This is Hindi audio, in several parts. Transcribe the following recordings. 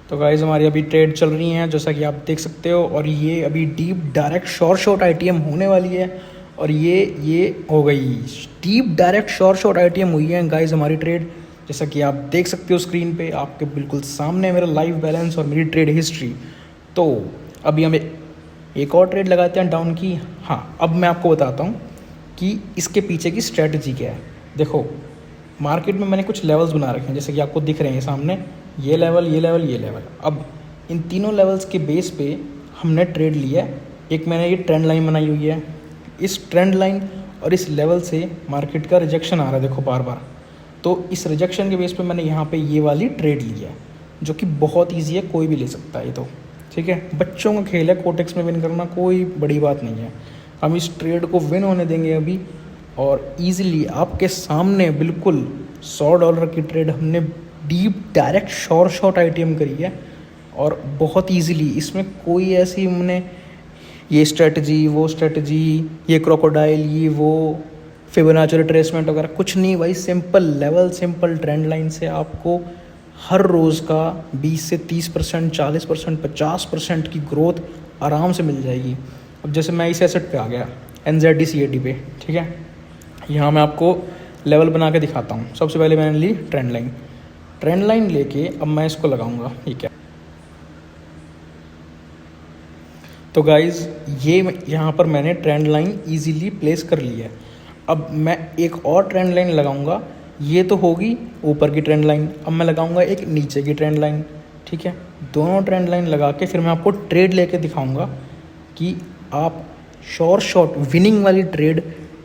तो गाइस हमारी अभी ट्रेड चल रही हैं जैसा कि आप देख सकते हो, और ये अभी डीप डायरेक्ट शॉर्ट आईटीएम होने वाली है। और ये हो गई डीप डायरेक्ट शॉर्ट आईटीएम हुई है गाइस हमारी ट्रेड। जैसा कि आप देख सकते हो स्क्रीन पे आपके बिल्कुल सामने मेरा लाइव बैलेंस और मेरी ट्रेड हिस्ट्री। तो अभी हम एक और ट्रेड लगाते हैं डाउन की। हाँ, अब मैं आपको बताता हूँ कि इसके पीछे की स्ट्रेटजी क्या है। देखो, मार्केट में मैंने कुछ लेवल्स बना रखे हैं जैसे कि आपको दिख रहे हैं सामने, ये लेवल, ये लेवल, ये लेवल। अब इन तीनों लेवल्स के बेस पे हमने ट्रेड लिया है। एक मैंने ये ट्रेंड लाइन बनाई हुई है, इस ट्रेंड लाइन और इस लेवल से मार्केट का रिजेक्शन आ रहा है, देखो बार बार। तो इस रिजेक्शन के बेस पे मैंने यहाँ पे ये वाली ट्रेड ली है, जो कि बहुत ईजी है, कोई भी ले सकता है ये तो। ठीक है, बच्चों का खेल है कोटेक्स में विन करना, कोई बड़ी बात नहीं है। हम इस ट्रेड को विन होने देंगे अभी, और ईज़िली आपके सामने बिल्कुल $100 की ट्रेड हमने डीप डायरेक्ट शॉर्ट आईटीएम करी है, और बहुत ईज़िली। इसमें कोई ऐसी हमने ये स्ट्रेटजी, वो स्ट्रेटजी, ये क्रोकोडाइल, ये वो फिबोनाची रिट्रेसमेंट वगैरह कुछ नहीं भाई। Simple level, simple trend line से आपको हर रोज़ का 20 से 30%, 40%, 50% की ग्रोथ आराम से मिल जाएगी। अब जैसे मैं इस एसेट पे आ गया NZD/CAD पे, ठीक है, यहाँ मैं आपको लेवल बना के दिखाता हूँ। सबसे पहले मैंने ली ट्रेंड लाइन लेके अब मैं इसको लगाऊंगा, ठीक है। तो गाइज़ ये यहाँ पर मैंने ट्रेंड लाइन इजीली प्लेस कर ली है। अब मैं एक और ट्रेंड लाइन लगाऊंगा, ये तो होगी ऊपर की ट्रेंड लाइन। अब मैं लगाऊंगा एक नीचे की ट्रेंड लाइन, ठीक है। दोनों ट्रेंड लाइन लगा के फिर मैं आपको ट्रेड लेके दिखाऊंगा कि आप शॉर्ट विनिंग वाली ट्रेड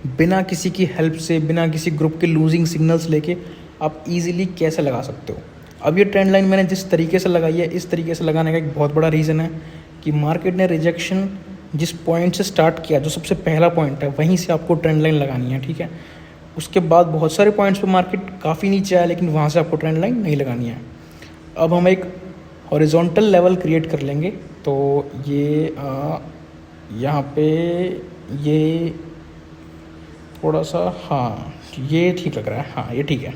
बिना किसी की हेल्प से, बिना किसी ग्रुप के लूजिंग सिग्नल्स लेके आप इजीली कैसे लगा सकते हो। अब ये ट्रेंड लाइन मैंने जिस तरीके से लगाई है, इस तरीके से लगाने का एक बहुत बड़ा रीज़न है कि मार्केट ने रिजेक्शन जिस पॉइंट से स्टार्ट किया, जो सबसे पहला पॉइंट है, वहीं से आपको ट्रेंड लाइन लगानी है, ठीक है। उसके बाद बहुत सारे पॉइंट्स पे मार्केट काफ़ी नीचे आया, लेकिन वहाँ से आपको ट्रेंड लाइन नहीं लगानी है। अब हम एक हॉरिजॉन्टल लेवल क्रिएट कर लेंगे। तो ये यहाँ पे ये थोड़ा सा, हाँ ये ठीक लग रहा है, हाँ ये ठीक है।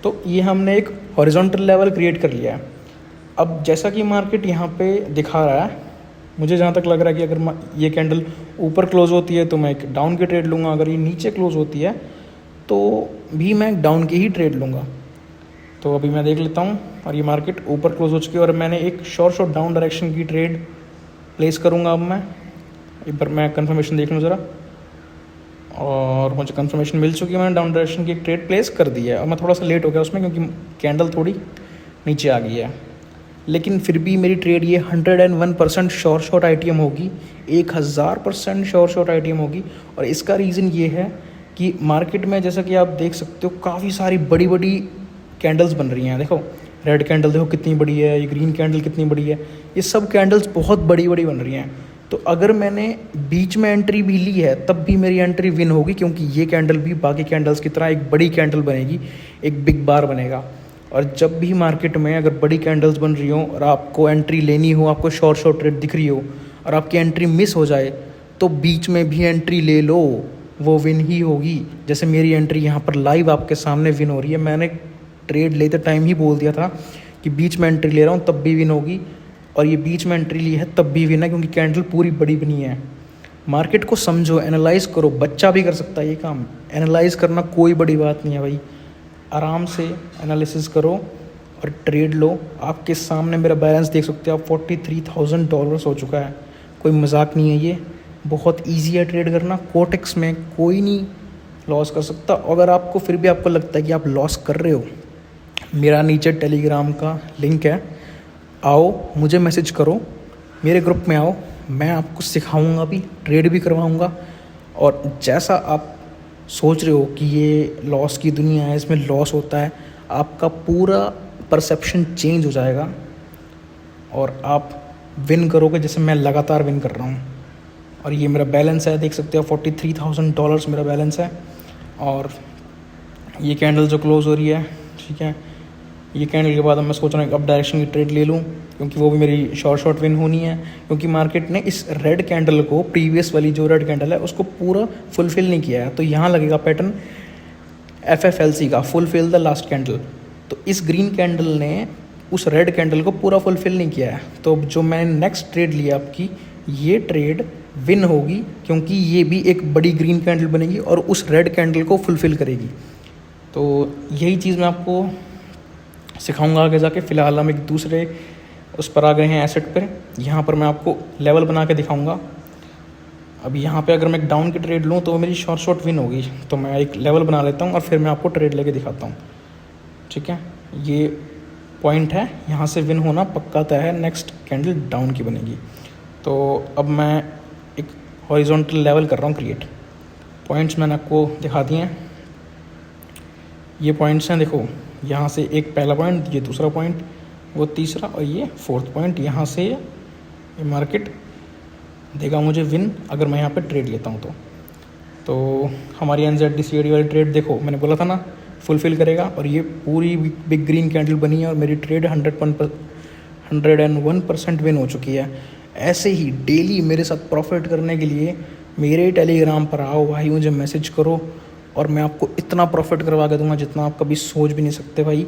तो ये हमने एक हॉरिजॉन्टल लेवल क्रिएट कर लिया है। अब जैसा कि मार्केट यहाँ पे दिखा रहा है, मुझे जहाँ तक लग रहा है कि अगर ये कैंडल ऊपर क्लोज होती है तो मैं एक डाउन की ट्रेड लूँगा, अगर ये नीचे क्लोज होती है तो भी मैं डाउन की ही ट्रेड लूँगा। तो अभी मैं देख लेता हूँ, और ये मार्केट ऊपर क्लोज हो चुकी है और मैंने एक शॉर्ट डाउन डायरेक्शन की ट्रेड प्लेस करूँगा। अब मैं एक बार मैं कंफर्मेशन देख लूँ ज़रा, और मुझे कंफर्मेशन मिल चुकी है, मैंने डाउन डायरेक्शन की एक ट्रेड प्लेस कर दी है। अब मैं थोड़ा सा लेट हो गया उसमें क्योंकि कैंडल थोड़ी नीचे आ गई है, लेकिन फिर भी मेरी ट्रेड ये 101% शॉर्ट आईटीएम होगी, 1000% शॉर्ट आईटीएम होगी। और इसका रीज़न ये है कि मार्केट में जैसा कि आप देख सकते हो काफ़ी सारी बड़ी बड़ी कैंडल्स बन रही हैं। देखो रेड कैंडल देखो कितनी बड़ी है, ये ग्रीन कैंडल कितनी बड़ी है, ये सब कैंडल्स बहुत बड़ी बड़ी बन रही हैं। तो अगर मैंने बीच में एंट्री भी ली है तब भी मेरी एंट्री विन होगी, क्योंकि ये कैंडल भी बाकी कैंडल्स की तरह एक बड़ी कैंडल बनेगी, एक बिग बार बनेगा। और जब भी मार्केट में अगर बड़ी कैंडल्स बन रही हो और आपको एंट्री लेनी हो, आपको शॉर्ट ट्रेड दिख रही हो और आपकी एंट्री मिस हो जाए, तो बीच में भी एंट्री ले लो, वो विन ही होगी। जैसे मेरी एंट्री यहाँ पर लाइव आपके सामने विन हो रही है। मैंने ट्रेड लेते टाइम ही बोल दिया था कि बीच में एंट्री ले रहा हूँ तब भी विन होगी, और ये बीच में एंट्री ली है तब भी विन है, क्योंकि कैंडल पूरी बड़ी बनी है। मार्केट को समझो, एनालाइज करो, बच्चा भी कर सकता है ये काम। एनालाइज करना कोई बड़ी बात नहीं है भाई, आराम से एनालिसिस करो और ट्रेड लो। आपके सामने मेरा बैलेंस देख सकते हो आप, $43,000 हो चुका है। कोई मजाक नहीं है, ये बहुत इजी है ट्रेड करना। कोटेक्स में कोई नहीं लॉस कर सकता। अगर आपको फिर भी आपको लगता है कि आप लॉस कर रहे हो, मेरा नीचे टेलीग्राम का लिंक है, आओ मुझे मैसेज करो, मेरे ग्रुप में आओ, मैं आपको सिखाऊंगा भी, ट्रेड भी करवाऊंगा। और जैसा आप सोच रहे हो कि ये लॉस की दुनिया है, इसमें लॉस होता है, आपका पूरा परसेप्शन चेंज हो जाएगा और आप विन करोगे, जैसे मैं लगातार विन कर रहा हूँ। और ये मेरा बैलेंस है, देख सकते हो $43,000 मेरा बैलेंस है। और ये कैंडल जो क्लोज हो रही है, ठीक है, ये कैंडल के बाद अब मैं सोच रहा हूँ अप डायरेक्शन की ट्रेड ले लूँ, क्योंकि वो भी मेरी शॉर्ट विन होनी है। क्योंकि मार्केट ने इस रेड कैंडल को, प्रीवियस वाली जो रेड कैंडल है, उसको पूरा फुलफिल नहीं किया है। तो यहाँ लगेगा पैटर्न FFLC का, फुलफिल द लास्ट कैंडल। तो इस ग्रीन कैंडल ने उस रेड कैंडल को पूरा फुलफिल नहीं किया है। तो अब जो मैंने नेक्स्ट ट्रेड लिया आपकी, ये ट्रेड विन होगी क्योंकि ये भी एक बड़ी ग्रीन कैंडल बनेगी और उस रेड कैंडल को फुलफ़िल करेगी। तो यही चीज़ मैं आपको सिखाऊंगा आगे जाके। फ़िलहाल हम एक दूसरे उस पर आ गए हैं, एसेट पर। यहाँ पर मैं आपको लेवल बना के दिखाऊंगा। अब यहाँ पे अगर मैं एक डाउन की ट्रेड लूँ तो मेरी शॉर्ट विन होगी। तो मैं एक लेवल बना लेता हूँ और फिर मैं आपको ट्रेड लेके दिखाता हूँ, ठीक है। ये पॉइंट है, यहाँ से विन होना पक्का तय है, नेक्स्ट कैंडल डाउन की बनेगी। तो अब मैं एक हॉरिजॉन्टल लेवल कर रहा हूँ क्रिएट। पॉइंट्स मैंने आपको दिखा दिए हैं, ये पॉइंट्स हैं, देखो यहाँ से एक पहला पॉइंट, ये दूसरा पॉइंट, वो तीसरा और ये फोर्थ पॉइंट। यहाँ से ये मार्केट देगा मुझे विन अगर मैं यहाँ पे ट्रेड लेता हूँ तो हमारी NZD-CAD वाली ट्रेड देखो, मैंने बोला था ना फुलफ़िल करेगा, और ये पूरी बिग ग्रीन कैंडल बनी है और मेरी ट्रेड 101% विन हो चुकी है। ऐसे ही डेली मेरे साथ प्रॉफिट करने के लिए मेरे टेलीग्राम पर आओ भाई, मुझे मैसेज करो और मैं आपको इतना प्रॉफिट करवा के दूंगा जितना आप कभी सोच भी नहीं सकते भाई।